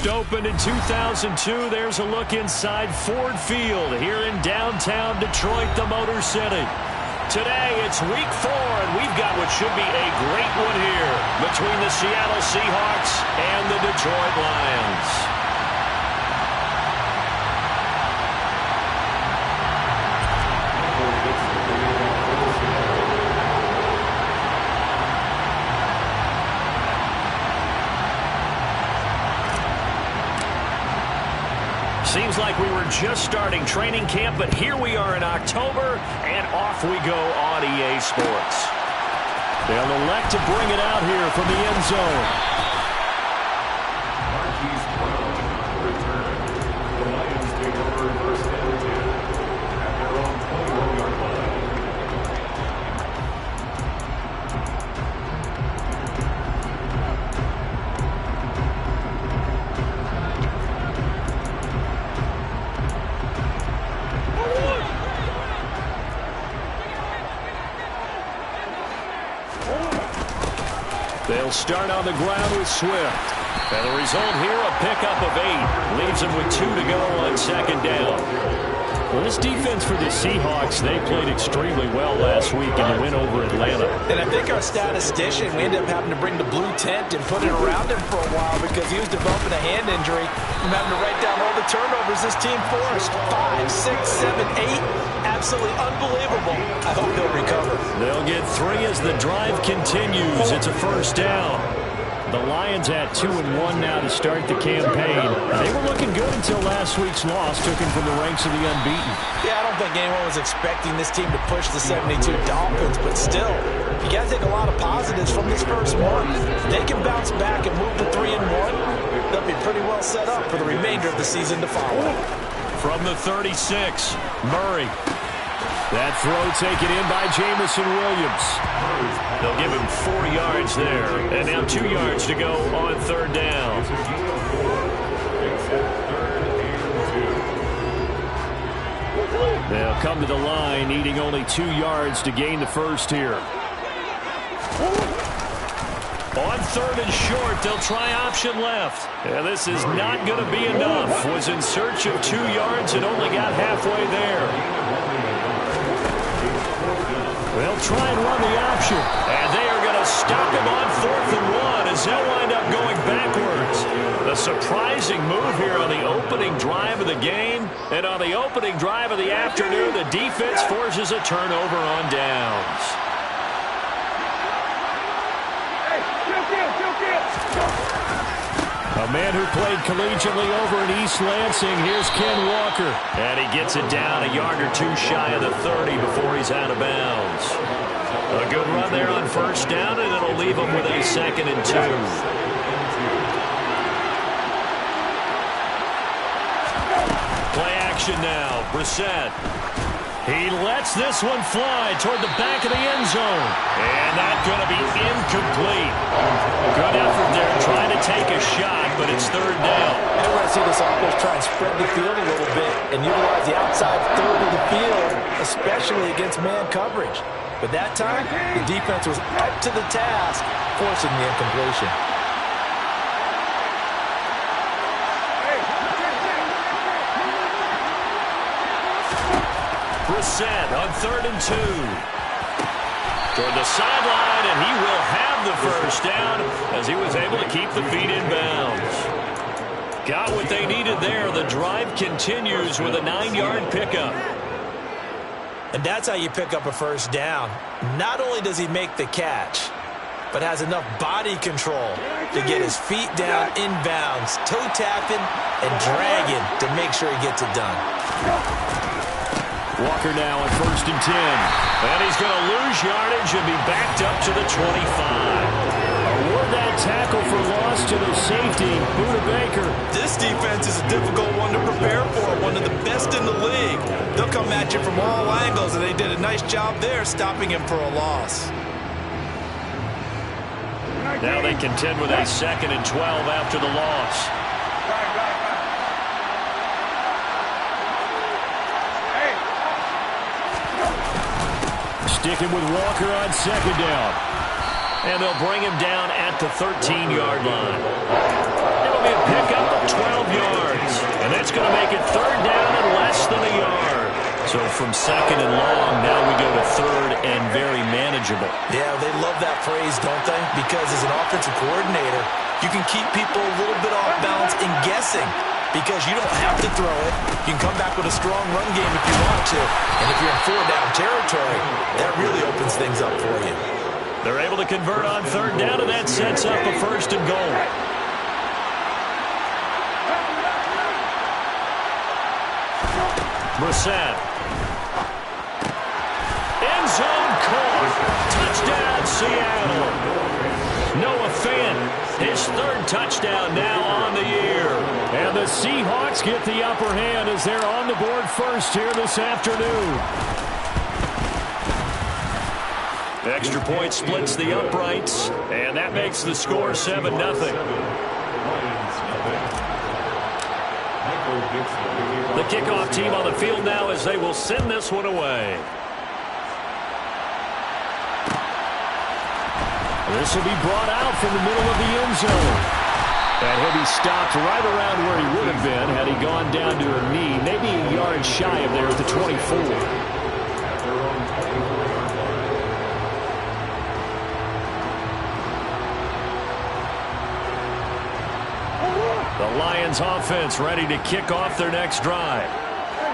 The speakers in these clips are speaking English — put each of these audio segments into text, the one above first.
First opened in 2002. There's a look inside Ford Field here in downtown Detroit, the Motor City. Today, it's week 4, and we've got what should be a great one here between the Seattle Seahawks and the Detroit Lions. Seems like we were just starting training camp, but here we are in October, and off we go on EA Sports. They'll elect to bring it out here from the end zone. They'll start on the ground with Swift. And the result here, a pickup of 8. Leaves them with 2 to go on second down. Well, this defense for the Seahawks, they played extremely well last week in the win over Atlanta. And I think our statistician, we ended up having to bring the blue tent and put it around him for a while because he was developing a hand injury from having to write down all the turnovers this team forced. 5, 6, 7, 8. Absolutely unbelievable. I hope he'll recover. They'll get 3 as the drive continues. It's a first down. The Lions at 2-1 now to start the campaign. They were looking good until last week's loss took them from the ranks of the unbeaten. Yeah, I don't think anyone was expecting this team to push the 72 Dolphins, but still, you got to take a lot of positives from this first month. If they can bounce back and move to 3-1, they'll be pretty well set up for the remainder of the season to follow. From the 36, Murray. That throw taken in by Jamison Williams. They'll give him 4 yards there. And now 2 yards to go on third down. They'll come to the line, needing only 2 yards to gain the first here. On third and short, they'll try option left. And this is not going to be enough. Was in search of 2 yards and only got halfway there. They'll try and run the option. And they are going to stop him on 4th and 1 as they'll wind up going backwards. A surprising move here on the opening drive of the game. And on the opening drive of the afternoon, the defense forces a turnover on downs. A man who played collegiately over in East Lansing, here's Ken Walker. And he gets it down a yard or 2 shy of the 30 before he's out of bounds. A good run there on first down, and it'll leave him with a 2nd and 2. Play action now, Brissett. He lets this one fly toward the back of the end zone. And that's going to be incomplete. Good effort there trying to take a shot, but it's third down. And we're going to see this offense try and spread the field a little bit and utilize the outside third of the field, especially against man coverage. But that time, the defense was up to the task, forcing the incompletion. Brissett on 3rd and 2. Toward the sideline, and he will have the first down as he was able to keep the feet in bounds. Got what they needed there. The drive continues with a 9-yard pickup. And that's how you pick up a first down. Not only does he make the catch, but has enough body control to get his feet down inbounds, toe tapping and dragging to make sure he gets it done. Walker now on 1st and 10. And he's going to lose yardage and be backed up to the 25. Award that tackle for loss to the safety, Buda Baker. This defense is a difficult one to prepare for, one of the best in the league. They'll come at you from all angles, and they did a nice job there stopping him for a loss. Now they contend with a 2nd and 12 after the loss. Sticking with Walker on 2nd down. And they'll bring him down at the 13-yard line. It'll be a pickup 12 yards. And that's going to make it third down and less than a yard. So from second and long, now we go to third and very manageable. Yeah, they love that phrase, don't they? Because as an offensive coordinator, you can keep people a little bit off balance and guessing because you don't have to throw it. You can come back with a strong run game if you want to. And if you're in four-down territory, that really opens things up for you. They're able to convert on third down, and that sets up a first and goal. Brissett. End zone caught. Touchdown, Seattle. Noah Fant, his third touchdown now on the year. And the Seahawks get the upper hand as they're on the board first here this afternoon. Extra point splits the uprights, and that makes the score 7-0. The kickoff team on the field now as they will send this one away. This will be brought out from the middle of the end zone. And he'll be stopped right around where he would have been had he gone down to a knee, maybe a yard shy of there at the 24. The Lions offense ready to kick off their next drive.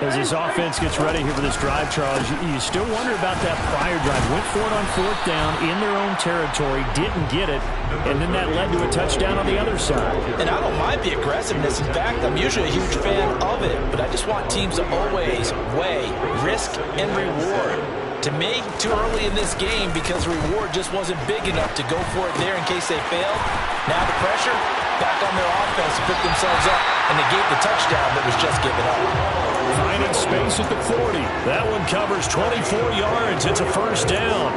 As this offense gets ready here for this drive, Charles, you still wonder about that prior drive. Went for it on fourth down in their own territory, didn't get it, and then that led to a touchdown on the other side. And I don't mind the aggressiveness. In fact, I'm usually a huge fan of it, but I just want teams to always weigh risk and reward. To me, too early in this game because the reward just wasn't big enough to go for it there in case they failed. Now the pressure back on their offense to pick themselves up, and they gave the touchdown that was just given up. Finding space at the 40. That one covers 24 yards. It's a first down.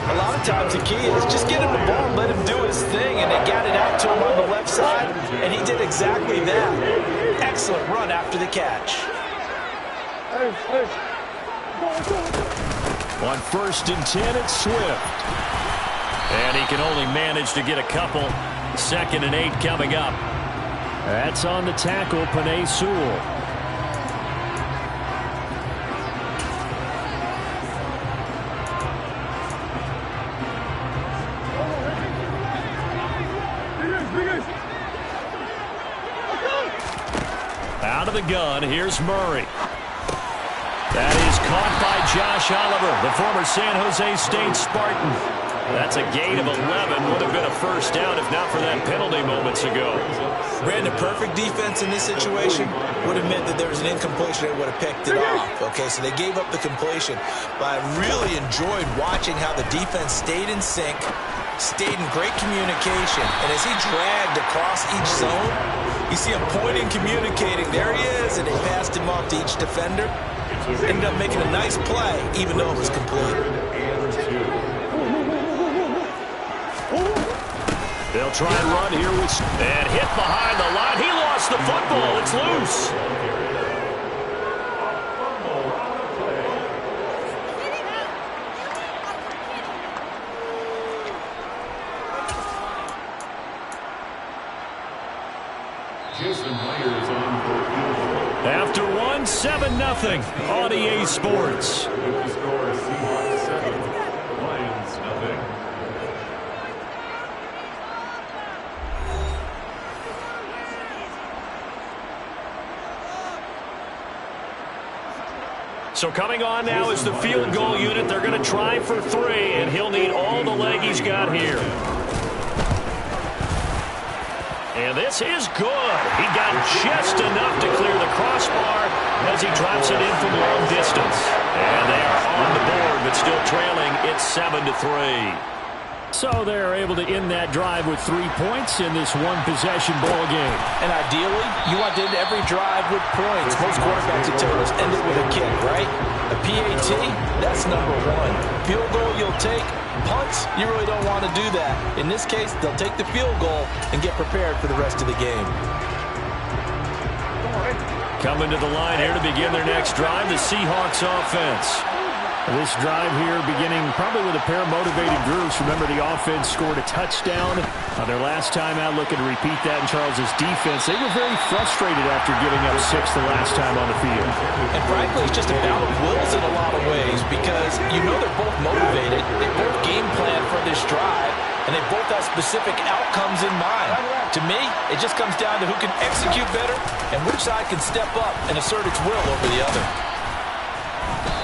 A lot of times the key is just get him the ball and let him do his thing, and they got it out to him on the left side, and he did exactly that. Excellent run after the catch. On first and 10, it's Swift. And he can only manage to get a couple. Second and 8 coming up. That's on the tackle, Penei Sewell. Out of the gun, here's Murray. That is caught by Josh Oliver, the former San Jose State Spartan. That's a gain of 11. Would have been a first down if not for that penalty moments ago. Brandon, perfect defense in this situation would have meant that there was an incompletion. They would have picked it off. Okay, so they gave up the completion. But I really enjoyed watching how the defense stayed in sync, stayed in great communication. And as he dragged across each zone, you see him pointing, communicating. There he is, and they passed him off to each defender. Ended up making a nice play, even though it was complete. They'll try and run here with... And hit behind the line. He lost the football. It's loose. After one, 7-0 on EA Sports. With the score, Seahawks 7, Lions nothing. So coming on now is the field goal unit. They're going to try for 3, and he'll need all the leg he's got here. And this is good. He got just enough to clear the crossbar as he drops it in from long distance. And they are on the board, but still trailing. It's 7-3. So they're able to end that drive with 3 points in this one-possession ball game. And ideally, you want to end every drive with points. Most quarterbacks would tell us end it with a kick, right? A PAT, that's number 1. Field goal you'll take. Punts, you really don't want to do that. In this case, they'll take the field goal and get prepared for the rest of the game. Coming to the line here to begin their next drive, the Seahawks offense. This drive here beginning probably with a pair of motivated groups. Remember, the offense scored a touchdown their last time out, looking to repeat that in Charles's defense. They were very frustrated after giving up 6 the last time on the field. And frankly, it's just a battle of wills in a lot of ways because you know they're both motivated. They both game plan for this drive, and they both have specific outcomes in mind. To me, it just comes down to who can execute better and which side can step up and assert its will over the other.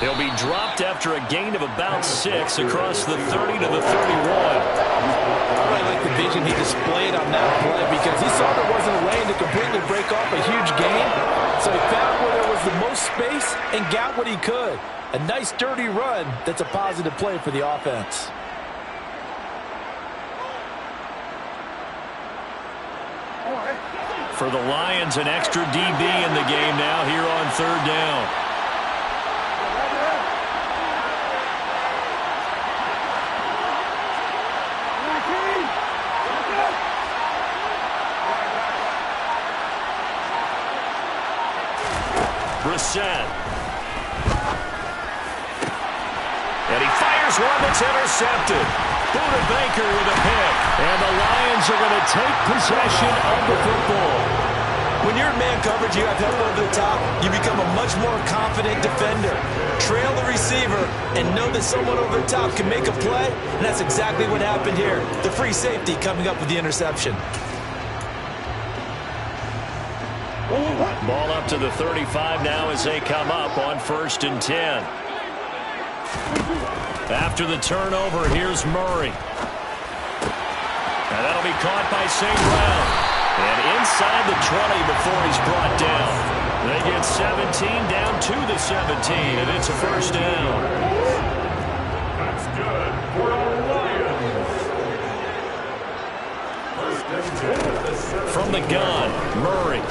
They'll be dropped after a gain of about 6 across the 30 to the 31. I really like the vision he displayed on that play because he saw there wasn't a lane to completely break off a huge gain. So he found where there was the most space and got what he could. A nice, dirty run that's a positive play for the offense. For the Lions, an extra DB in the game now here on 3rd down. Brissett. And he fires one that's intercepted. Buda Baker with a pick. And the Lions are going to take possession of the football. When you're in man coverage, you have help over the top, you become a much more confident defender. Trail the receiver and know that someone over the top can make a play, and that's exactly what happened here. The free safety coming up with the interception. Ball up to the 35 now as they come up on 1st and 10. After the turnover, here's Murray. And that'll be caught by St. Brown. And inside the 20 before he's brought down. They get 17 down to the 17, and it's a 1st down. That's good for our Lions. 1st and 10. From the gun, Murray.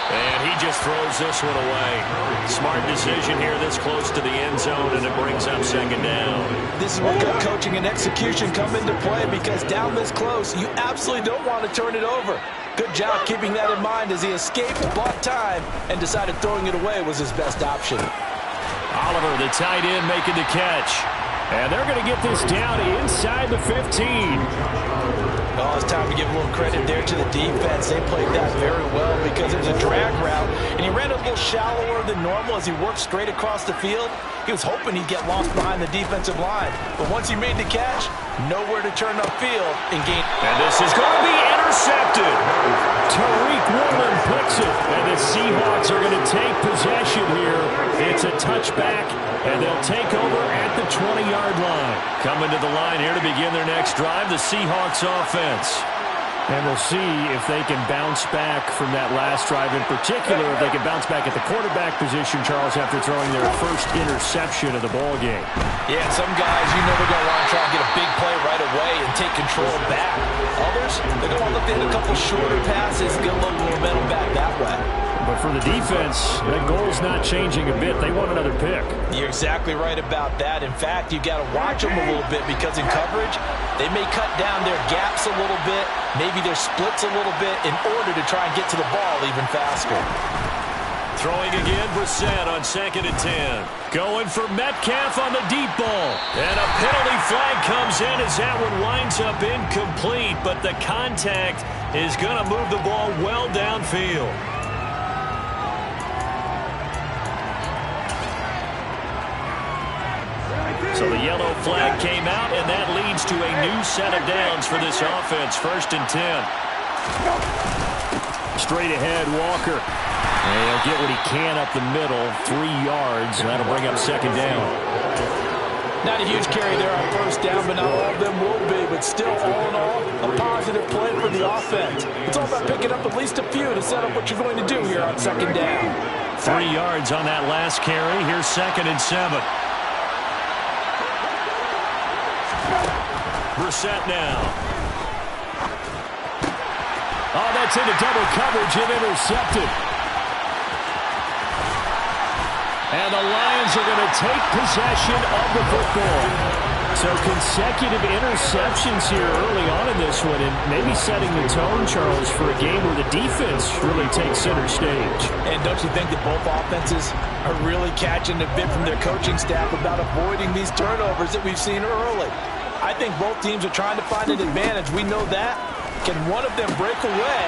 And he just throws this one away. Smart decision here this close to the end zone, and it brings up 2nd down. This is where good coaching and execution come into play because down this close, you absolutely don't want to turn it over. Good job keeping that in mind as he escaped, bought time, and decided throwing it away was his best option. Oliver, the tight end, making the catch. And they're going to get this down inside the 15. Oh, it's time to give a little credit there to the defense. They played that very well because it was a drag route, and he ran a little shallower than normal as he worked straight across the field. He was hoping he'd get lost behind the defensive line, but once he made the catch, nowhere to turn upfield and gain. And this is going to be intercepted. Tariq Woolen picks it, and the Seahawks are going to take possession here. It's a touchback, and they'll take over at the 20-yard line. Coming to the line here to begin their next drive, the Seahawks offense. And we'll see if they can bounce back from that last drive. In particular, if they can bounce back at the quarterback position, Charles, after throwing their first interception of the ball game. Yeah, some guys, you know they're going to want to try and get a big play right away and take control back. Others, they're going to look to hit a couple shorter passes, get a little momentum back that way. But for the defense, that goal's not changing a bit. They want another pick. You're exactly right about that. In fact, you got to watch them a little bit because in coverage, they may cut down their gaps a little bit, maybe their splits a little bit in order to try and get to the ball even faster. Throwing again, Brissett on 2nd and 10. Going for Metcalf on the deep ball. And a penalty flag comes in as that one winds up incomplete, but the contact is going to move the ball well downfield. So the yellow flag came out, and that leads to a new set of downs for this offense. 1st and 10. Straight ahead, Walker. And he'll get what he can up the middle, 3 yards, and that'll bring up 2nd down. Not a huge carry there on 1st down, but not all of them will be. But still, all in all, a positive play for the offense. It's all about picking up at least a few to set up what you're going to do here on 2nd down. 3 yards on that last carry. Here's 2nd and 7. Brissett now. Oh, that's into double coverage and intercepted. And the Lions are going to take possession of the football. So consecutive interceptions here early on in this one, and maybe setting the tone, Charles, for a game where the defense really takes center stage. And don't you think that both offenses are really catching a bit from their coaching staff about avoiding these turnovers that we've seen early? I think both teams are trying to find an advantage. We know that. Can one of them break away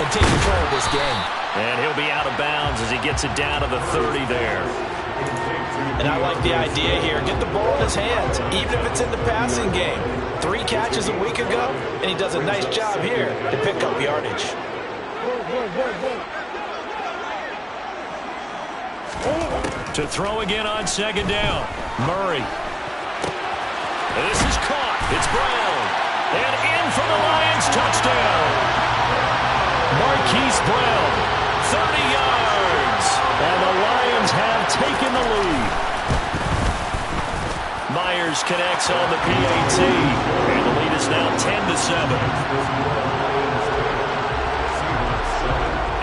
and take control of this game? And he'll be out of bounds as he gets it down to the 30 there. And I like the idea here. Get the ball in his hands, even if it's in the passing game. 3 catches a week ago, and he does a nice job here to pick up yardage. To throw again on second down. Murray. This is caught. It's Brown. And in for the Lions touchdown. Marquise Brown, 30 yards. And the Lions have taken the lead. Myers connects on the PAT. And the lead is now 10-7.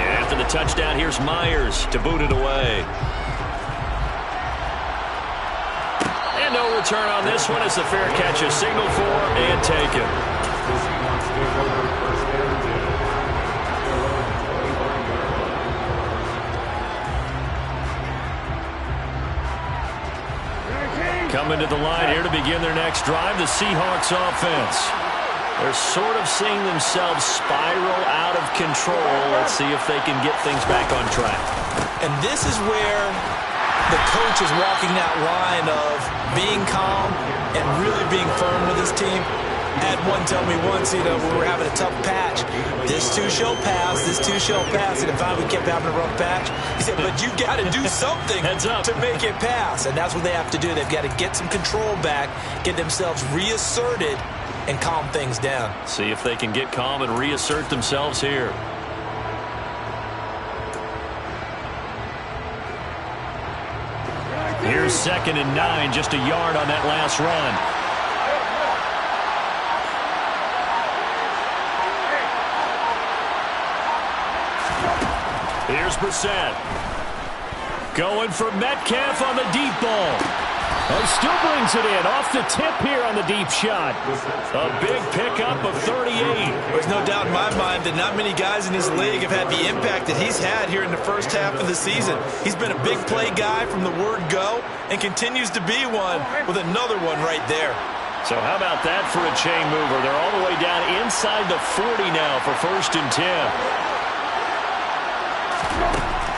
And after the touchdown, here's Myers to boot it away. And no return on this one as the fair catch is signaled for and taken. Coming to the line here to begin their next drive, the Seahawks offense. They're sort of seeing themselves spiral out of control. Let's see if they can get things back on track. And this is where the coach is walking that line of being calm and really being firm with his team. I had one tell me once, we were having a tough patch. This too shall pass, this too shall pass. And finally we kept having a rough patch. He said, but you got to do something to make it pass. And that's what they have to do. They've got to get some control back, get themselves reasserted, and calm things down. See if they can get calm and reassert themselves here. Here's 2nd and 9, just a yard on that last run. Here's Brissett. Going for Metcalf on the deep ball. And still brings it in off the tip here on the deep shot. A big pickup of 38. There's no doubt in my mind that not many guys in this league have had the impact that he's had here in the first half of the season. He's been a big play guy from the word go and continues to be one with another one right there. So how about that for a chain mover? They're all the way down inside the 40 now for 1st and 10.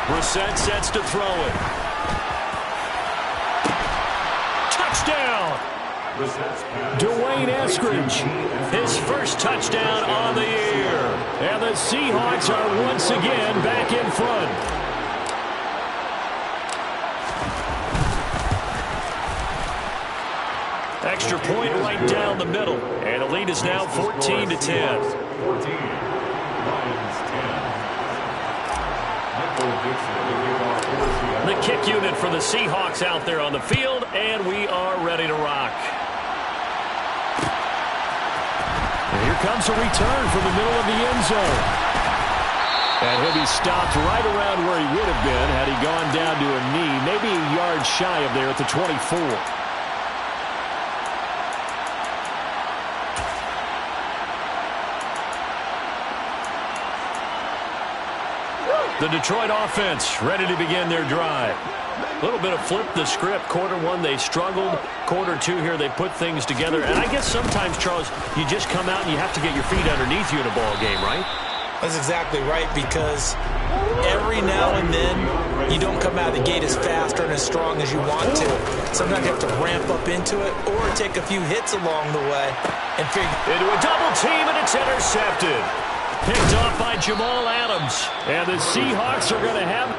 Brissett sets to throw it. Touchdown! Dwayne Eskridge, his first touchdown on the year. And the Seahawks are once again back in front. Extra point right down the middle. And the lead is now 14-10. 14. Lions 10. The kick unit for the Seahawks out there on the field, and we are ready to rock. And here comes a return from the middle of the end zone. And he'll be stopped right around where he would have been had he gone down to a knee, maybe a yard shy of there at the 24. The Detroit offense ready to begin their drive. A little bit of flip the script. Quarter 1, they struggled. Quarter 2 here, they put things together. And I guess sometimes, Charles, you just come out and you have to get your feet underneath you in a ball game, right? That's exactly right, because every now and then you don't come out of the gate as fast or as strong as you want to. Sometimes you have to ramp up into it or take a few hits along the way and figure. Into a double team, and it's intercepted. Picked off by Jamal Adams. And the Seahawks are going to have...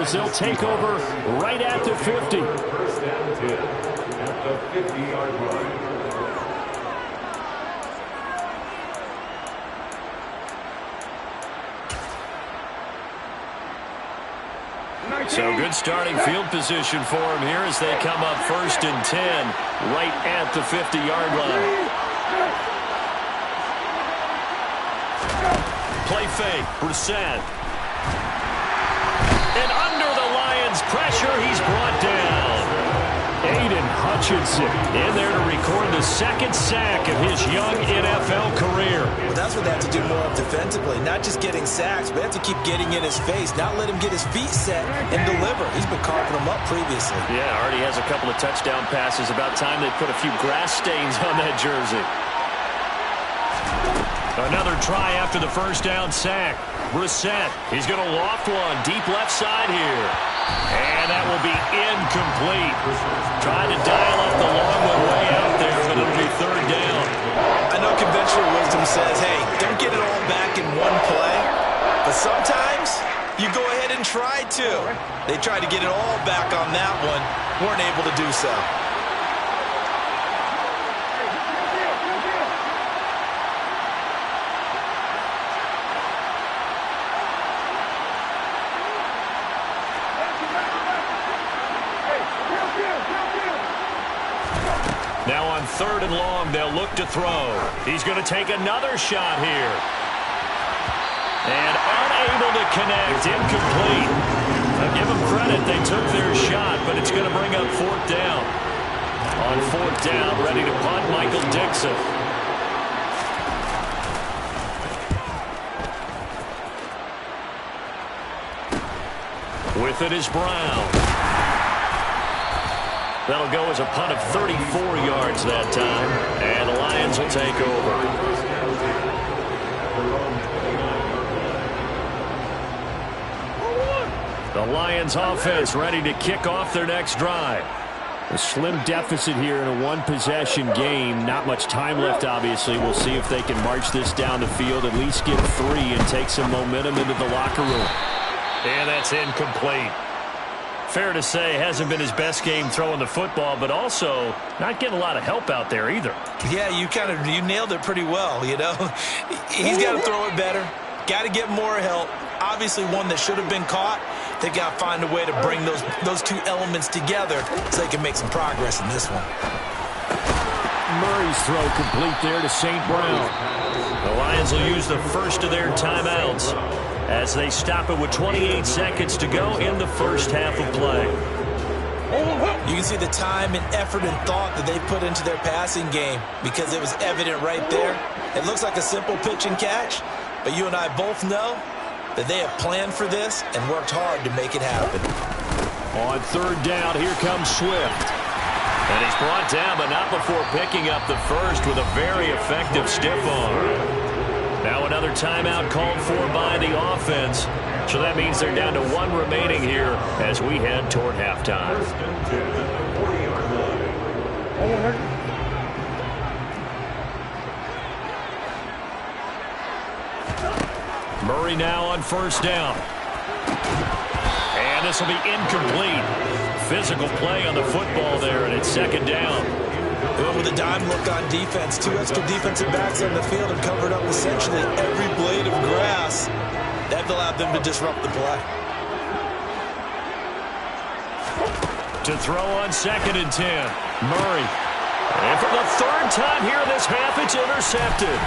as they'll take over right at the 50. First down 10 at the 50-yard line. So good starting field position for him here as they come up 1st and 10 right at the 50-yard line. Play fake, Brissett. And under the Lions' pressure, he's brought down. Aiden Hutchinson in there to record the 2nd sack of his young NFL career. Well, that's what they have to do more of defensively. Not just getting sacks, but they have to keep getting in his face. Not let him get his feet set and deliver. He's been carving them up previously. Yeah, already has a couple of touchdown passes. About time they put a few grass stains on that jersey. Another try after the 1st down sack. Brissett, he's going to loft one deep left side here. And that will be incomplete. Trying to dial up the long one way out there, but it'll be 3rd down. I know conventional wisdom says, hey, don't get it all back in one play. But sometimes you go ahead and try to. They tried to get it all back on that one. Weren't able to do so. Now on 3rd and long, they'll look to throw. He's going to take another shot here. And unable to connect, incomplete. I'll give them credit, they took their shot, but it's going to bring up 4th down. On 4th down, ready to punt, Michael Dixon. With it is Brown. That'll go as a punt of 34 yards that time, and the Lions will take over. The Lions offense ready to kick off their next drive. A slim deficit here in a one-possession game. Not much time left, obviously. We'll see if they can march this down the field, at least get 3 and take some momentum into the locker room. And that's incomplete. Fair to say, hasn't been his best game throwing the football, but also not getting a lot of help out there either. Yeah, you nailed it pretty well, you know. He's got to throw it better. Got to get more help. Obviously one that should have been caught. They've got to find a way to bring those two elements together so they can make some progress in this one. Murray's throw complete there to St. Brown. The Lions will use the first of their timeouts as they stop it with 28 seconds to go in the first half of play. You can see the time and effort and thought that they put into their passing game because it was evident right there. It looks like a simple pitch and catch, but you and I both know that they have planned for this and worked hard to make it happen. On 3rd down, here comes Swift. And he's brought down, but not before picking up the first with a very effective stiff arm. Now another timeout called for by the offense. So that means they're down to 1 remaining here as we head toward halftime. Murray now on 1st down. And this will be incomplete. Physical play on the football there, and it's 2nd down. With a dime look on defense, 2 extra defensive backs on the field and covered up essentially every blade of grass. That allowed them to disrupt the play. To throw on 2nd and 10. Murray. And for the 3rd time here in this half, it's intercepted.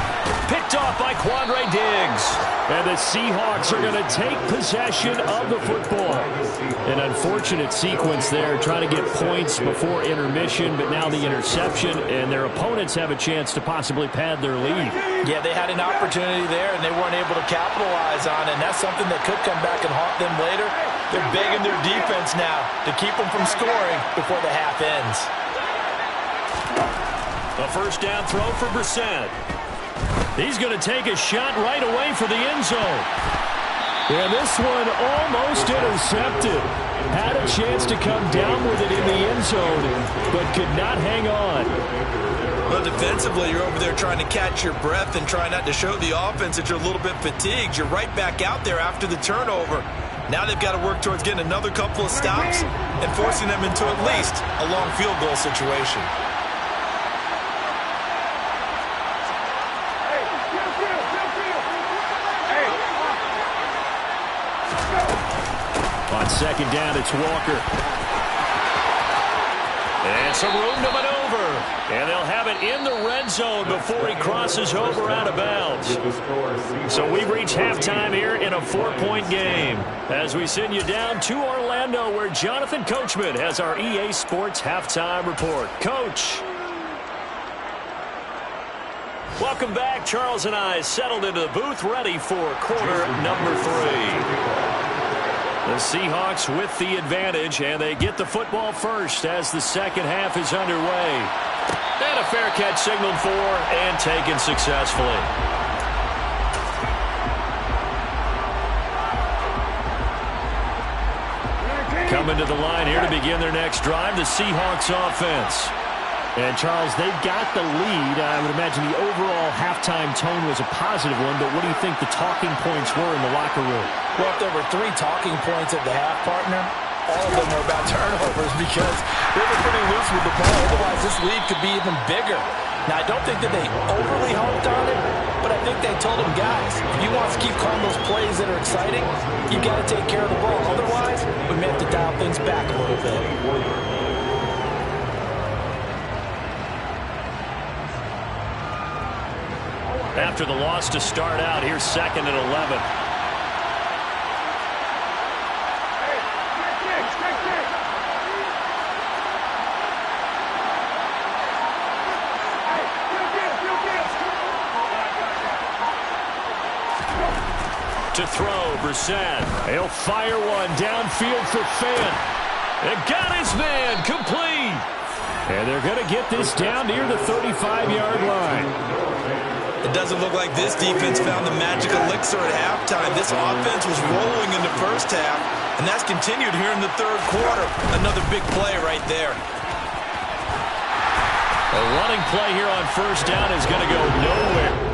Picked off by Quandre Diggs. And the Seahawks are going to take possession of the football. An unfortunate sequence there, trying to get points before intermission, but now the interception, and their opponents have a chance to possibly pad their lead. Yeah, they had an opportunity there, and they weren't able to capitalize on it, and that's something that could come back and haunt them later. They're begging their defense now to keep them from scoring before the half ends. A 1st down throw for Brissett. He's going to take a shot right away for the end zone. And this one almost intercepted. Had a chance to come down with it in the end zone, but could not hang on. Well, defensively, you're over there trying to catch your breath and try not to show the offense that you're a little bit fatigued. You're right back out there after the turnover. Now they've got to work towards getting another couple of stops and forcing them into at least a long field goal situation. On second down, it's Walker. And some room to maneuver. And they'll have it in the red zone before he crosses over out of bounds. So we've reached halftime here in a 4-point game. As we send you down to Orlando, where Jonathan Coachman has our EA Sports halftime report. Coach. Welcome back. Charles and I settled into the booth, ready for quarter number 3. The Seahawks with the advantage, and they get the football first as the second half is underway. And a fair catch signaled for and taken successfully. Coming to the line here to begin their next drive, the Seahawks offense. And, Charles, they've got the lead. I would imagine the overall halftime tone was a positive one, but what do you think the talking points were in the locker room? Well, if there were 3 talking points at the half, partner, all of them were about turnovers because they were pretty loose with the ball. Otherwise, this lead could be even bigger. Now, I don't think that they overly harped on it, but I think they told them, guys, if you want to keep calling those plays that are exciting, you've got to take care of the ball. Otherwise, we may have to dial things back a little bit. After the loss to start out, here's 2nd and 11. To throw, Brissett. He'll fire one downfield for Fant. And got his man complete. And they're going to get this down near the 35-yard line. It doesn't look like this defense found the magic elixir at halftime. This offense was rolling in the first half, and that's continued here in the third quarter. Another big play right there. A running play here on first down is going to go nowhere.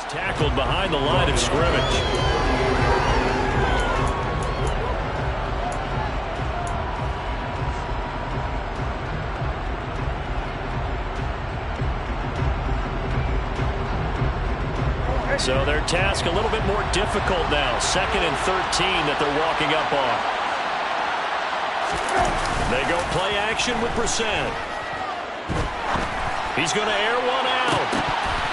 Tackled behind the line of scrimmage. So their task a little bit more difficult now. 2nd and 13 that they're walking up on. They go play action with Brissett. He's going to air one out.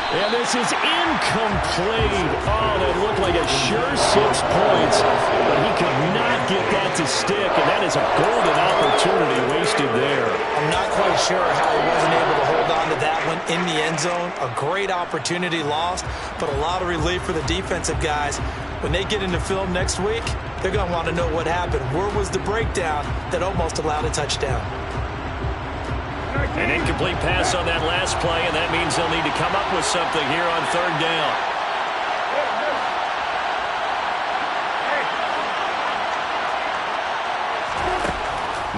And this is incomplete. Oh, that looked like a sure 6 points. But he could not get that to stick. And that is a golden opportunity wasted there. I'm not quite sure how he wasn't able to hold on to that one in the end zone. A great opportunity lost, but a lot of relief for the defensive guys. When they get into film next week, they're going to want to know what happened. Where was the breakdown that almost allowed a touchdown? An incomplete pass on that last play, and that means they'll need to come up with something here on 3rd down.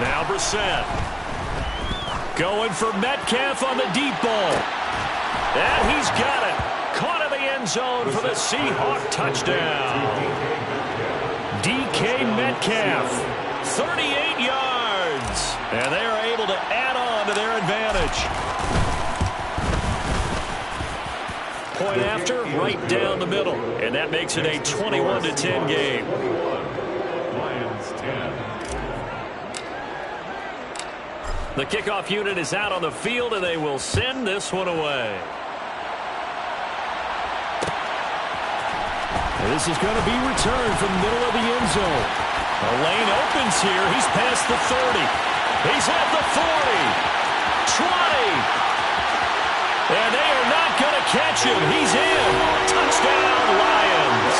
Now Brissett. Going for Metcalf on the deep ball. And he's got it. Caught in the end zone for the Seahawks touchdown. DK Metcalf, 38 yards. And they are able to add on to their advantage. Point after, right down the middle. And that makes it a 21-10 game. Lions 10. The kickoff unit is out on the field, and they will send this one away. This is going to be returned from the middle of the end zone. The lane opens here. He's past the 30. He's at the 40. 20. And they are not going to catch him. He's in. Touchdown, Lions.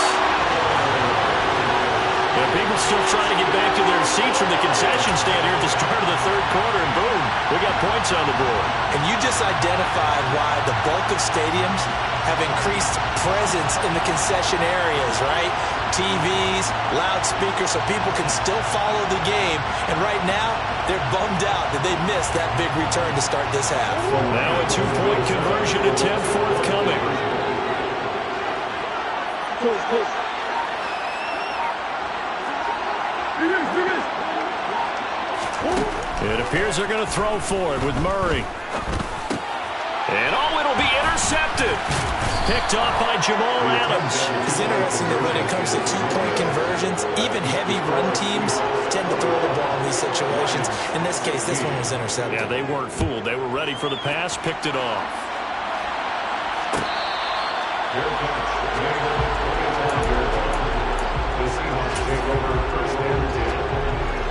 And people still trying to get back to their seats from the concession stand here at the start of the 3rd quarter, and boom, we got points on the board. And you just identified why the bulk of stadiums have increased presence in the concession areas, right? TVs, loudspeakers, so people can still follow the game. And right now, they're bummed out that they missed that big return to start this half. Now a 2-point conversion attempt forthcoming. It appears they're going to throw for it with Murray. And it'll be intercepted. Picked off by Jamal Adams. It's interesting that when it comes to 2-point conversions, even heavy run teams tend to throw the ball in these situations. In this case, this one was intercepted. Yeah, they weren't fooled. They were ready for the pass, picked it off. The Seahawks take over 1st and 10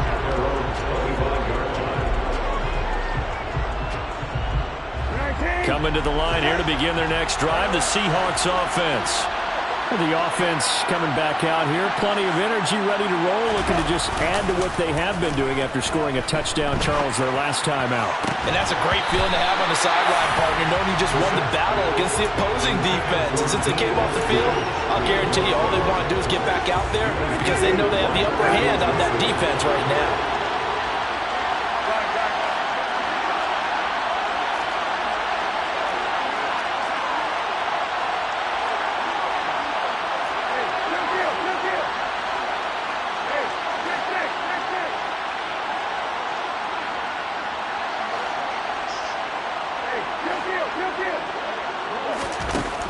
at their own 25-yard line. Coming to the line here to begin their next drive, the Seahawks offense. The offense coming back out here. Plenty of energy, ready to roll, looking to just add to what they have been doing after scoring a touchdown, Charles, their last time out. And that's a great feeling to have on the sideline, partner, knowing you just won the battle against the opposing defense. And since they came off the field, I'll guarantee you all they want to do is get back out there because they know they have the upper hand on that defense right now.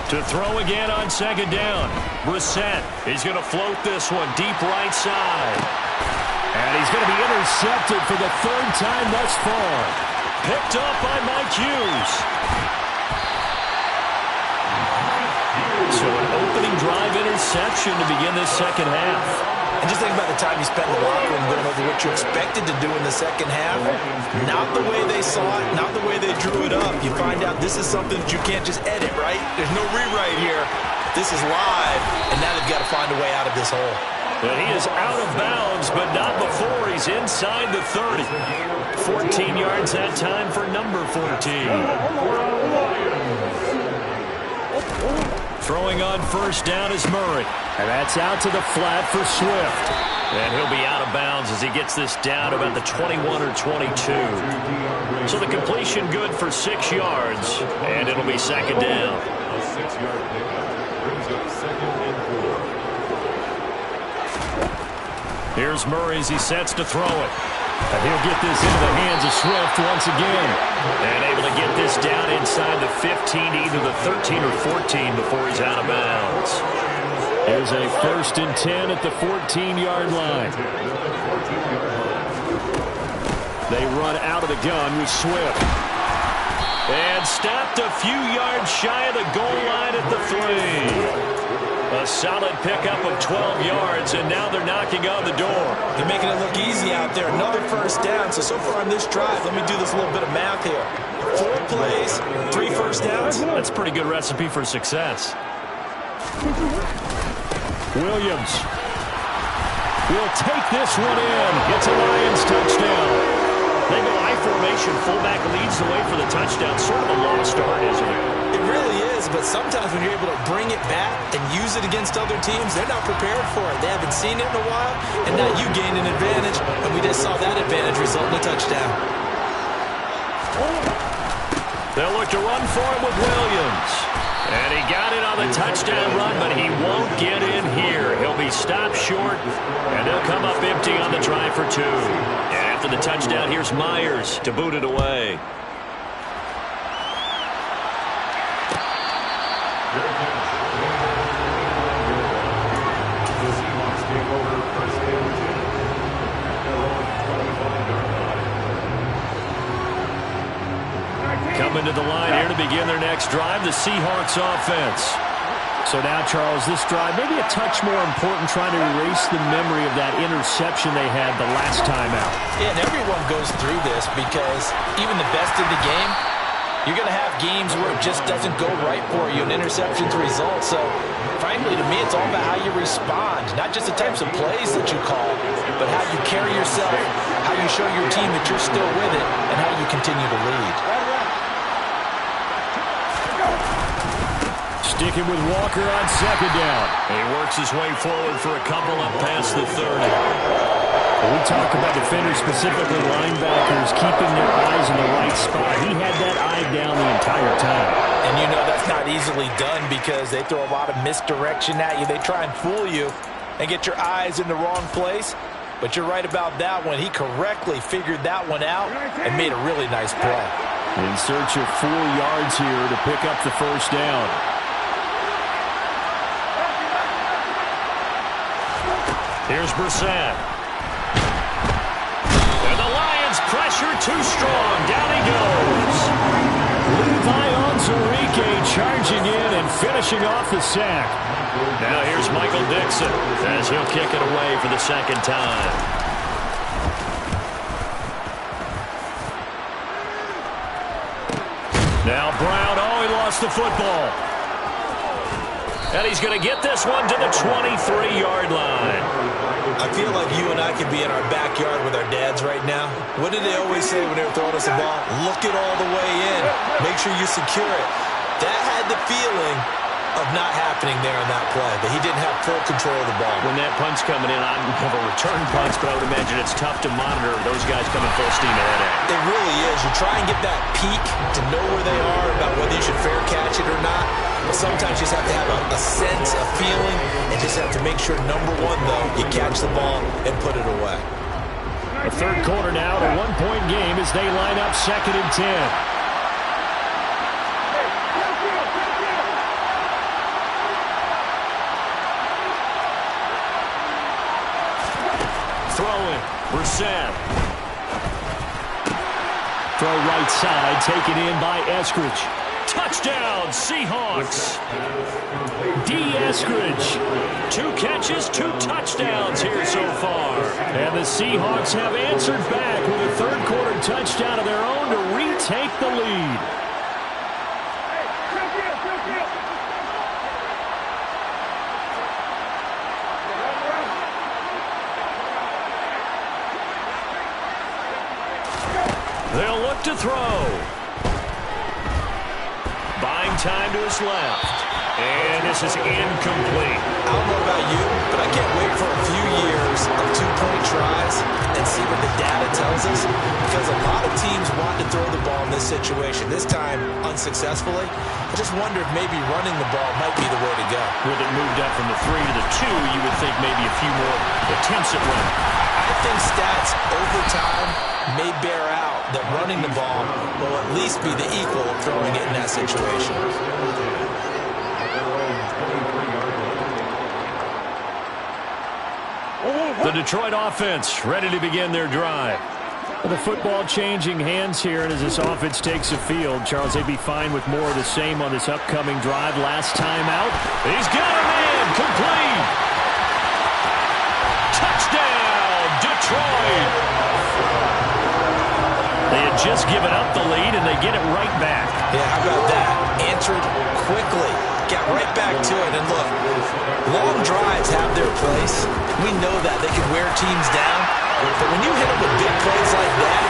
To throw again on 2nd down. Brissett, he's going to float this one deep right side. And he's going to be intercepted for the 3rd time thus far. Picked up by Mike Hughes. So an opening drive interception to begin this 2nd half. And just think about the time you spent in the locker room going over what you expected to do in the 2nd half. Not the way they saw it, not the way they drew it up. You find out this is something that you can't just edit, right? There's no rewrite here. This is live, and now they've got to find a way out of this hole. And he is out of bounds, but not before he's inside the 30. 14 yards that time for number 14. Throwing on 1st down is Murray. And that's out to the flat for Swift. And he'll be out of bounds as he gets this down about the 21 or 22. So the completion good for 6 yards, and it'll be 2nd down. A 6-yard pickup. brings up 2nd and 4. Here's Murray as he sets to throw it. And he'll get this into the hands of Swift once again. And able to get this down inside the 15, either the 13 or 14 before he's out of bounds. Here's a 1st and 10 at the 14-yard line. They run out of the gun with Swift. And stopped a few yards shy of the goal line at the 3. A solid pickup of 12 yards, and now they're knocking on the door. They're making it look easy out there. Another 1st down. So far on this drive, let me do this little bit of math here. 4 plays, 3 first downs. That's a pretty good recipe for success. Williams will take this one in. It's a Lions touchdown. They go I formation. Fullback leads the way for the touchdown. Sort of a lost art, isn't it? It really is, but sometimes when you're able to bring it back and use it against other teams, they're not prepared for it. They haven't seen it in a while, and now you gain an advantage, and we just saw that advantage result in a touchdown. They'll look to run for it with Williams. And he got it on the touchdown run, but he won't get in here. He'll be stopped short, and they'll come up empty on the try for 2. And after the touchdown, here's Myers to boot it away. The Seahawks take over 1st and 10 at their own 25-yard line. Coming to the line here to begin their next drive, the Seahawks offense. So now, Charles, this drive maybe a touch more important, trying to erase the memory of that interception they had the last time out. Yeah, and everyone goes through this because even the best in the game, you're going to have games where it just doesn't go right for you, and interceptions result. So, frankly, to me, it's all about how you respond, not just the types of plays that you call, but how you carry yourself, how you show your team that you're still with it, and how you continue to lead. Sticking with Walker on 2nd down. He works his way forward for a couple up past the 30. When we talk about defenders, specifically linebackers, keeping their eyes in the right spot, he had that eye down the entire time. And you know that's not easily done because they throw a lot of misdirection at you. They try and fool you and get your eyes in the wrong place. But you're right about that one. He correctly figured that one out and made a really nice play. In search of 4 yards here to pick up the 1st down. Here's Brissett. And the Lions pressure too strong. Down he goes. Levi Onwuzurike charging in and finishing off the sack. Now here's Michael Dixon as he'll kick it away for the 2nd time. Now Brown, he lost the football. And he's going to get this one to the 23-yard line. I feel like you and I could be in our backyard with our dads right now. What did they always say when they were throwing us a ball? Look it all the way in. Make sure you secure it. That had the feeling of not happening there on that play, that he didn't have full control of the ball. When that punch coming in, I don't have a return punch, but I would imagine it's tough to monitor those guys coming full steam ahead at it. It really is. You try and get that peek to know where they are, about whether you should fair catch it or not. But sometimes you just have to have a sense, a feeling, and just have to make sure, number one, though, you catch the ball and put it away. The 3rd quarter now, a 1-point game as they line up 2nd and 10. Throwing, Brissett. Throw right side, taken in by Eskridge. Touchdown, Seahawks. D. Eskridge. 2 catches, 2 touchdowns here so far. And the Seahawks have answered back with a 3rd quarter touchdown of their own to retake the lead. They'll look to throw. Buying time to his left. And this is incomplete. I don't know about you, but I can't wait for a few years of 2-point tries and see what the data tells us, because a lot of teams want to throw the ball in this situation, this time unsuccessfully. I just wonder if maybe running the ball might be the way to go. With it moved up from the 3 to the 2, you would think maybe a few more attempts at running. I think stats over time may bear out that running the ball will at least be the equal of throwing it in that situation. The Detroit offense ready to begin their drive. The football changing hands here, and as this offense takes the field, Charles, they'd be fine with more of the same on this upcoming drive. Last time out, he's got a man, complete. Touchdown, Detroit. They had just given up the lead, and they get it right back. Yeah, how about that? Answered quickly. Got right back to it. And look, long drives have their place. We know that. They can wear teams down. But when you hit them with big plays like that,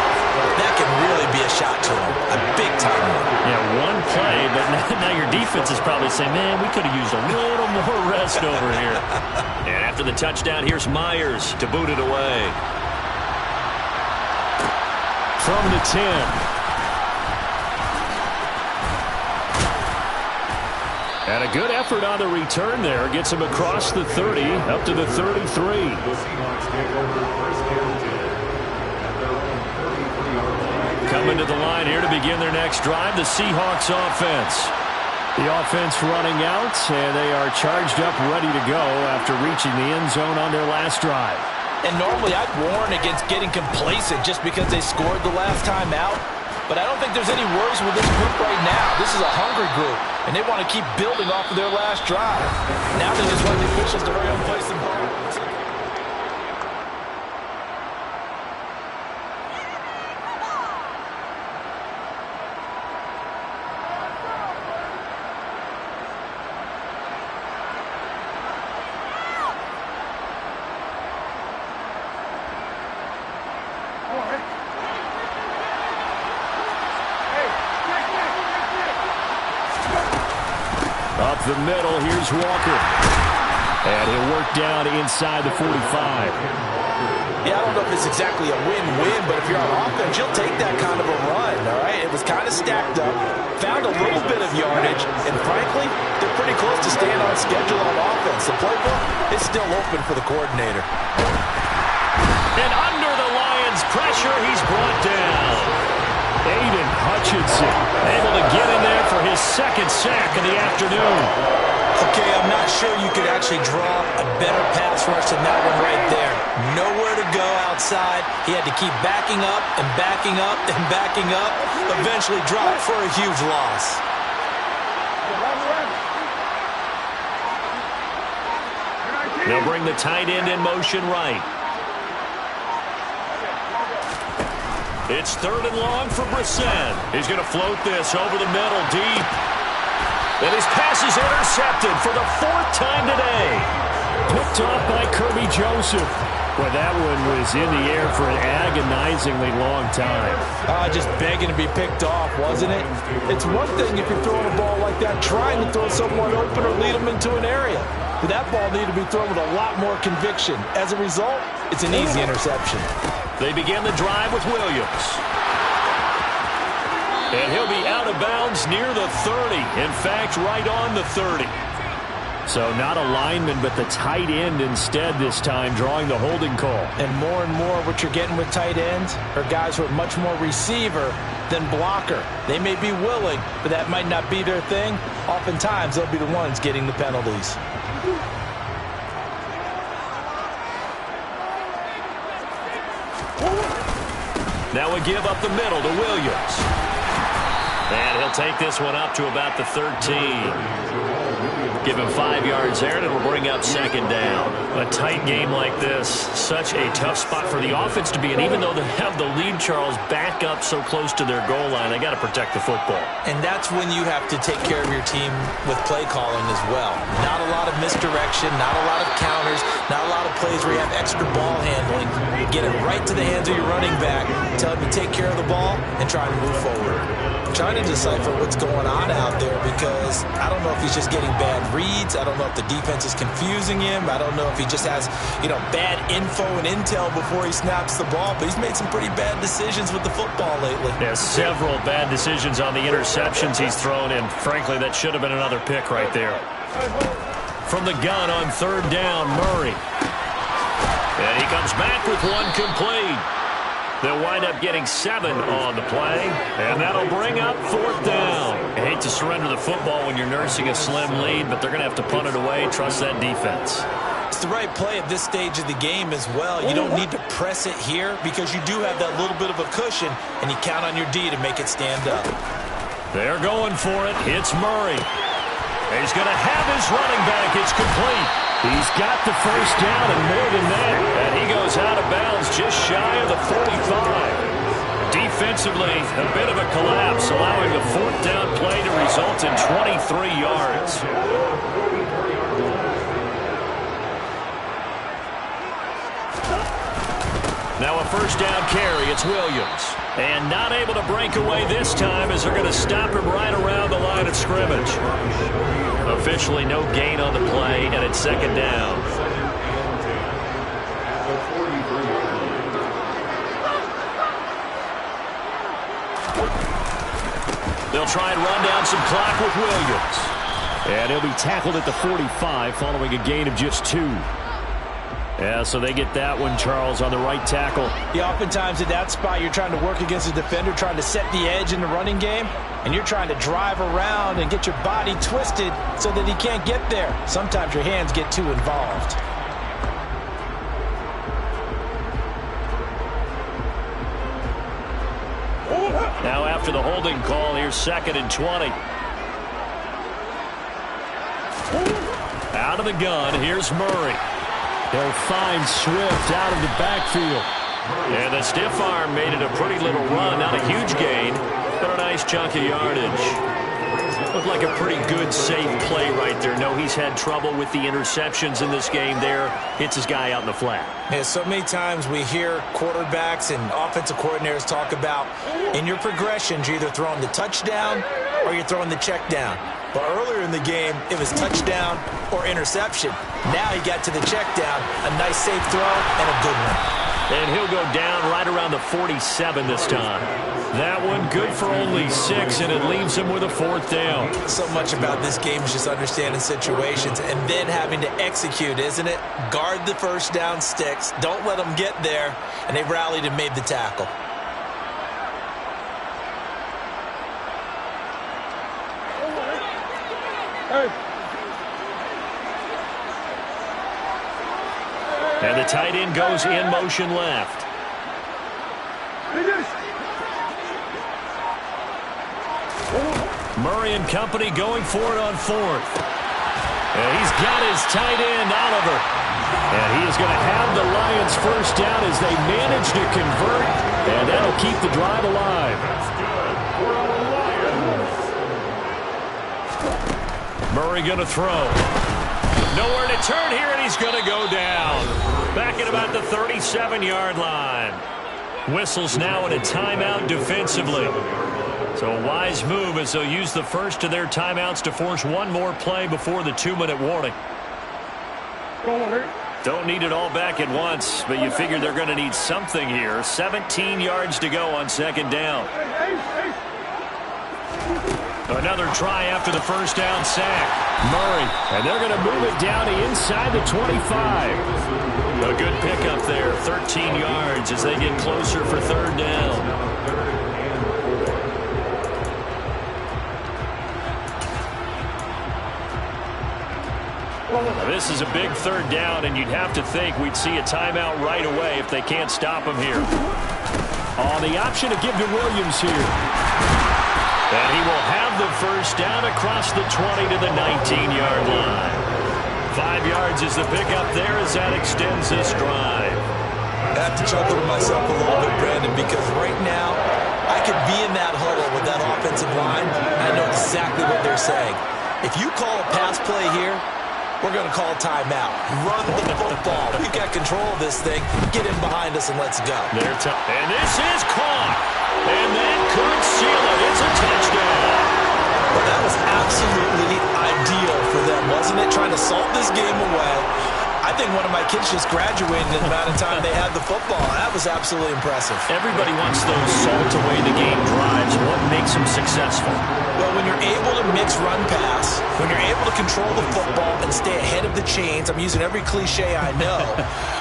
that can really be a shot to them. A big-time one. Yeah, one play, but now your defense is probably saying, man, we could have used a little more rest over here. And after the touchdown, here's Myers to boot it away. From the 10. And a good effort on the return there. Gets him across the 30, up to the 33. The Seahawks take over first and 10 at their own 33-yard line. Coming to the line here to begin their next drive, the Seahawks offense. The offense running out, and they are charged up, ready to go after reaching the end zone on their last drive. And normally I'd warn against getting complacent just because they scored the last time out. But I don't think there's any worries with this group right now. This is a hungry group, and they want to keep building off of their last drive. Now they just want the officials to hurry up and place the ball. Up the middle, here's Walker. And he'll work down inside the 45. Yeah, I don't know if it's exactly a win-win, but if you're on offense, you'll take that kind of a run, all right? It was kind of stacked up, found a little bit of yardage, and frankly, they're pretty close to staying on schedule on offense. The playbook is still open for the coordinator. And under the Lions' pressure, he's brought down. Aiden Hutchinson able to get in there for his second sack of the afternoon. Okay, I'm not sure you could actually draw a better pass rush than that one right there. Nowhere to go outside. He had to keep backing up and backing up and backing up. Eventually dropped for a huge loss. They'll bring the tight end in motion right. It's 3rd and long for Brissett. He's going to float this over the middle deep. And his pass is intercepted for the 4th time today. Picked off by Kirby Joseph. Well, that one was in the air for an agonizingly long time. Just begging to be picked off, wasn't it? It's one thing if you're throwing a ball like that, trying to throw someone open or lead them into an area. But that ball needed to be thrown with a lot more conviction. As a result, it's an easy interception. They begin the drive with Williams. And he'll be out of bounds near the 30. In fact, right on the 30. So not a lineman, but the tight end instead this time, drawing the holding call. And more what you're getting with tight ends are guys who are much more receiver than blocker. They may be willing, but that might not be their thing. Oftentimes, they'll be the ones getting the penalties. Now we give up the middle to Williams. And he'll take this one up to about the 13. Give him 5 yards there, and it'll bring up 2nd down. A tight game like this, such a tough spot for the offense to be in. Even though they have the lead, Charles, back up so close to their goal line, they got to protect the football. And that's when you have to take care of your team with play calling as well. Not a lot of misdirection, not a lot of counters, not a lot of plays where you have extra ball handling. Get it right to the hands of your running back, tell him to take care of the ball, and try to move forward. I'm trying to decipher what's going on out there because I don't know if he's just getting banged bad reads. I don't know if the defense is confusing him. I don't know if he just has, bad info and intel before he snaps the ball. But he's made some pretty bad decisions with the football lately. Yeah, several bad decisions on the interceptions he's thrown, and frankly, that should have been another pick right there. From the gun on third down, Murray. And he comes back with one complete. They'll wind up getting 7 on the play, and that'll bring up fourth down. I hate to surrender the football when you're nursing a slim lead, but they're going to have to punt it away. Trust that defense. It's the right play at this stage of the game as well. You don't need to press it here because you do have that little bit of a cushion, and you count on your D to make it stand up. They're going for it. It's Murray. He's going to have his running back. It's complete. He's got the first down and more than that. And he goes out of bounds just shy of the 45. Defensively, a bit of a collapse, allowing the fourth down play to result in 23 yards. Now a first down carry. It's Williams. And not able to break away this time as they're going to stop him right around the line of scrimmage. Officially no gain on the play, and it's second down. They'll try and run down some clock with Williams. And he'll be tackled at the 45 following a gain of just 2. Yeah, so they get that one, Charles, on the right tackle. Yeah, oftentimes at that spot, you're trying to work against a defender, trying to set the edge in the running game, and you're trying to drive around and get your body twisted so that he can't get there. Sometimes your hands get too involved. Now after the holding call, here's 2nd and 20. Out of the gun, here's Murray. They'll find Swift out of the backfield. And the stiff arm made it a pretty little run. Not a huge gain, but a nice chunk of yardage. Looked like a pretty good, safe play right there. No, he's had trouble with the interceptions in this game there. Hits his guy out in the flat. Yeah, so many times we hear quarterbacks and offensive coordinators talk about in your progressions, you're either throwing the touchdown or you're throwing the check down. But earlier in the game, it was touchdown or interception. Now he got to the check down, a nice safe throw, and a good one. And he'll go down right around the 47 this time. That one good for only 6, and it leaves him with a fourth down. So much about this game is just understanding situations and then having to execute, isn't it? Guard the first down sticks. Don't let them get there. And they rallied and made the tackle. And the tight end goes in motion left. Murray and company going for it on 4th. And he's got his tight end, Oliver. And he is going to have the Lions first down as they manage to convert. And that'll keep the drive alive. Murray going to throw. Nowhere to turn here, and he's going to go down. Back at about the 37-yard line. Whistles now in a timeout defensively. So a wise move as they'll use the first of their timeouts to force one more play before the 2-minute warning. Don't need it all back at once, but you figure they're going to need something here. 17 yards to go on second down. Another try after the first down sack. Murray, and they're going to move it down to inside the 25. A good pickup there, 13 yards as they get closer for third down. This is a big third down, and you'd have to think we'd see a timeout right away if they can't stop him here. Oh, the option to give to Williams here. And he will have the first down across the 20 to the 19-yard line. 5 yards is the pickup there as that extends this drive. I have to chuckle to myself a little bit, Brandon, because right now I could be in that huddle with that offensive line. I know exactly what they're saying. If you call a pass play here, we're going to call a timeout. Run the football. We've got control of this thing. Get in behind us and let's go. And this is caught. And that could seal it. It's a touchdown. Well, that was absolutely ideal for them, wasn't it? Trying to salt this game away. I think one of my kids just graduated in the amount of time they had the football. That was absolutely impressive. Everybody wants those salt-away-the-game drives. What makes them successful? Well, when you're able to mix run-pass, when you're able to control the football and stay ahead of the chains, I'm using every cliche I know,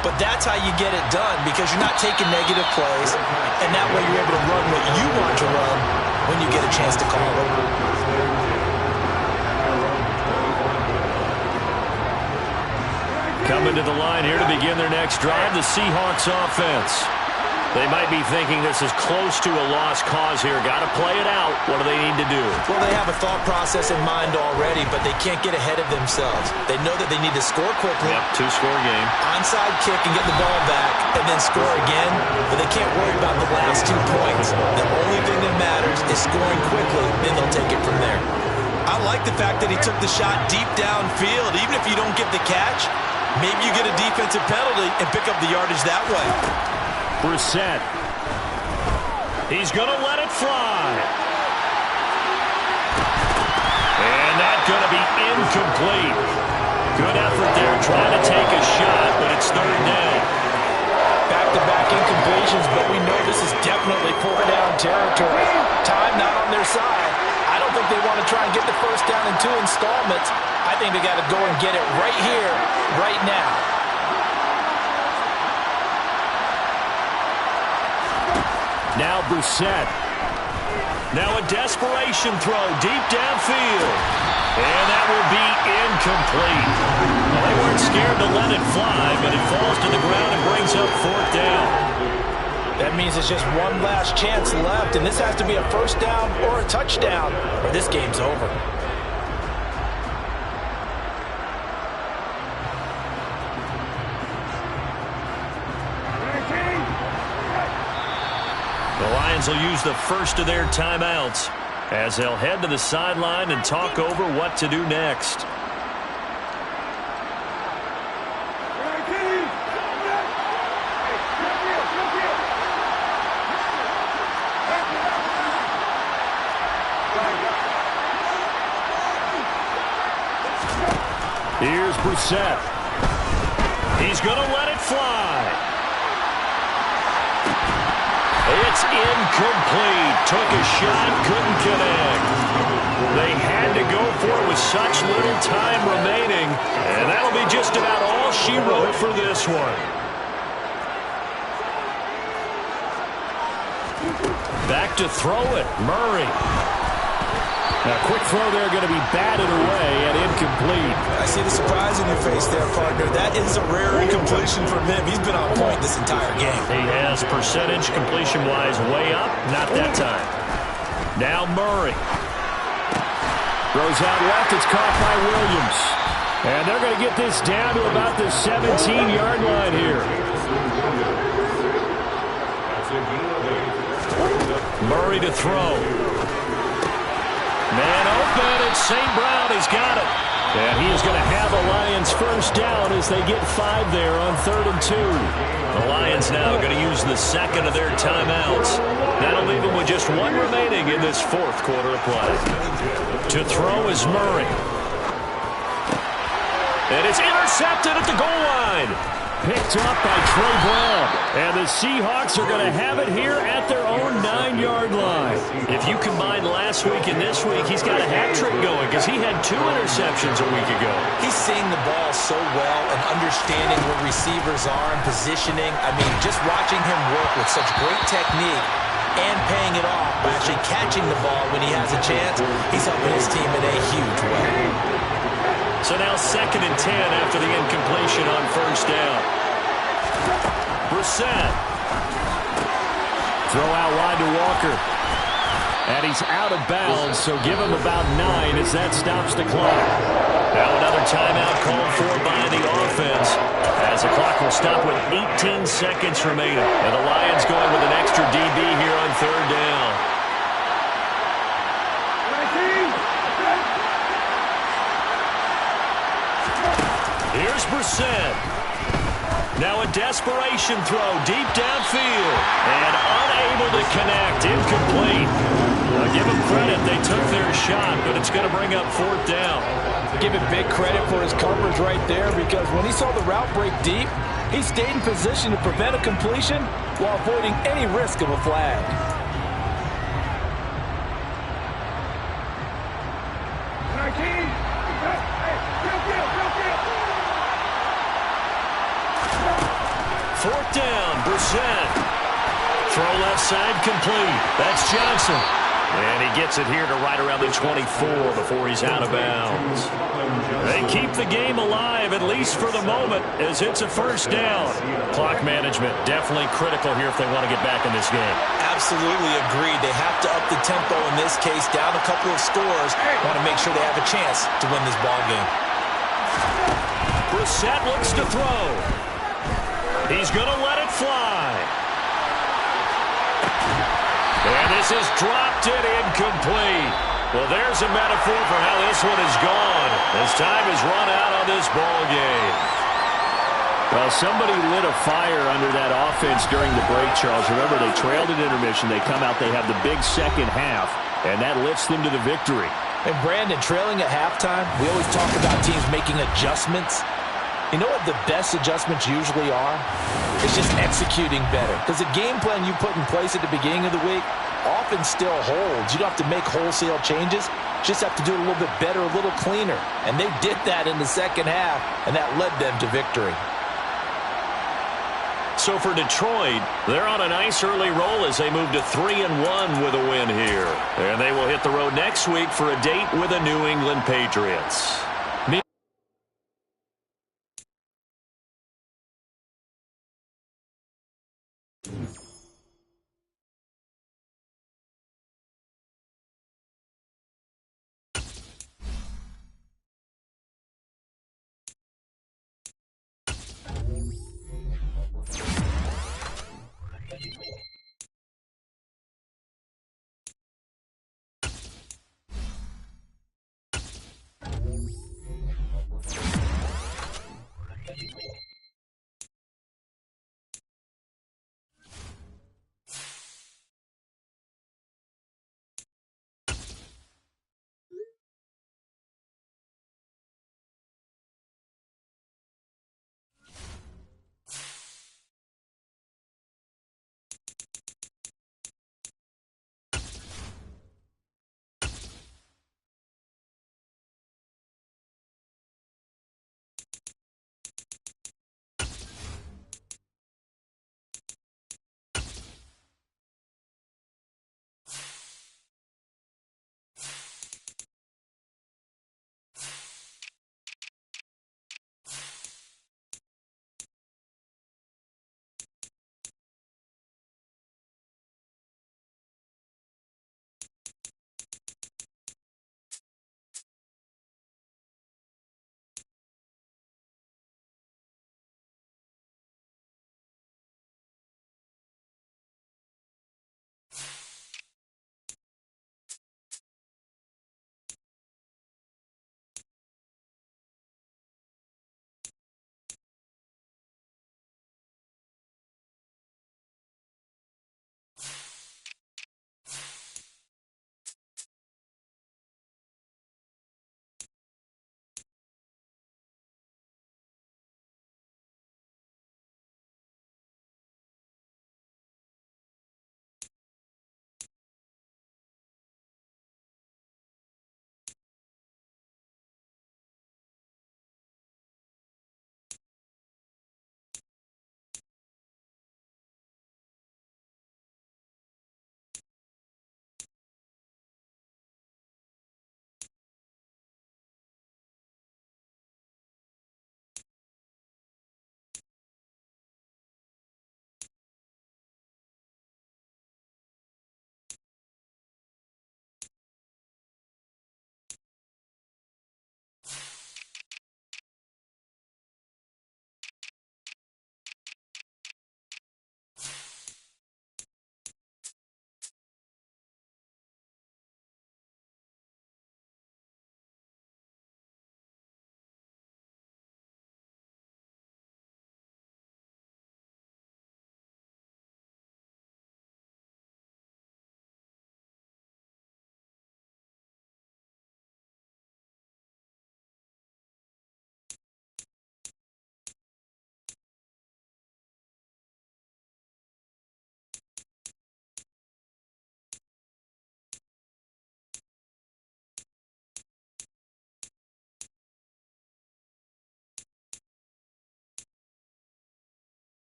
but that's how you get it done because you're not taking negative plays, and that way you're able to run what you want to run when you get a chance to call it. Coming to the line here to begin their next drive, the Seahawks offense. They might be thinking this is close to a lost cause here. Got to play it out. What do they need to do? Well, they have a thought process in mind already, but they can't get ahead of themselves. They know that they need to score quickly. Yep, two-score game. Onside kick and get the ball back and then score again, but they can't worry about the last 2 points. The only thing that matters is scoring quickly, then they'll take it from there. I like the fact that he took the shot deep downfield. Even if you don't get the catch, maybe you get a defensive penalty and pick up the yardage that way. Brissett. He's going to let it fly. And that's going to be incomplete. Good effort there trying to take a shot, but it's third down. Back-to-back incompletions, but we know this is definitely four-down territory. Time not on their side. I don't think they want to try and get the first down in 2 installments. I think they got to go and get it right here, right now. Now Brissett. Now a desperation throw deep downfield. And that will be incomplete. Well, they weren't scared to let it fly, but it falls to the ground and brings up fourth down. That means it's just one last chance left, and this has to be a first down or a touchdown, or this game's over. The Lions will use the first of their timeouts as they'll head to the sideline and talk over what to do next. Here's Brissett. He's going to let it fly. It's incomplete. Took a shot, couldn't connect. They had to go for it with such little time remaining, and that'll be just about all she wrote for this one. Back to throw it, Murray. Now, quick throw there going to be batted away and incomplete. I see the surprise in your face there, partner. That is a rare incompletion from him. He's been on point this entire game. He has percentage completion-wise way up. Not that time. Now Murray. Throws out left. It's caught by Williams. And they're going to get this down to about the 17-yard line here. Murray to throw. Man open, it's St. Brown. He's got it. And he is going to have a Lions first down as they get 5 there on 3rd and 2. The Lions now going to use the second of their timeouts. That'll leave them with just 1 remaining in this 4th quarter of play. To throw is Murray. And it's intercepted at the goal line. Picked up by Trey Brown. And the Seahawks are going to have it here at their own 9-yard line. If you combine last week and this week, he's got a hat trick going because he had 2 interceptions a week ago. He's seeing the ball so well and understanding where receivers are and positioning. I mean, just watching him work with such great technique and paying it off by actually catching the ball when he has a chance, he's helping his team in a huge way. So now 2nd and 10 after the incompletion on first down. Brissett. Throw out wide to Walker. And he's out of bounds, so give him about 9 as that stops the clock. Now another timeout called for by the offense as the clock will stop with 18 seconds remaining. And the Lions going with an extra DB here on 3rd down. Here's Brissett. Now a desperation throw deep downfield. And unable to connect. Incomplete. give them credit. They took their shot, but it's going to bring up fourth down. Give him big credit for his coverage right there, because when he saw the route break deep, he stayed in position to prevent a completion while avoiding any risk of a flag. Fourth down, Brissett. Throw left side complete. That's Johnson. And he gets it here to right around the 24 before he's out of bounds. They keep the game alive, at least for the moment, as it's a first down. Clock management definitely critical here if they want to get back in this game. Absolutely agreed. They have to up the tempo in this case, down a couple of scores. Want to make sure they have a chance to win this ball game. Brissett looks to throw. He's going to let it fly. And this is dropped it incomplete. Well, there's a metaphor for how this one is gone. As time is run out on this ball game. Well, somebody lit a fire under that offense during the break, Charles. Remember, they trailed at intermission. They come out, they have the big second half, and that lifts them to the victory. And Brandon, trailing at halftime, we always talk about teams making adjustments. You know what the best adjustments usually are? It's just executing better. Because the game plan you put in place at the beginning of the week often still holds. You don't have to make wholesale changes. Just have to do it a little bit better, a little cleaner. And they did that in the second half, and that led them to victory. So for Detroit, they're on a nice early roll as they move to 3-1 with a win here. And they will hit the road next week for a date with the New England Patriots.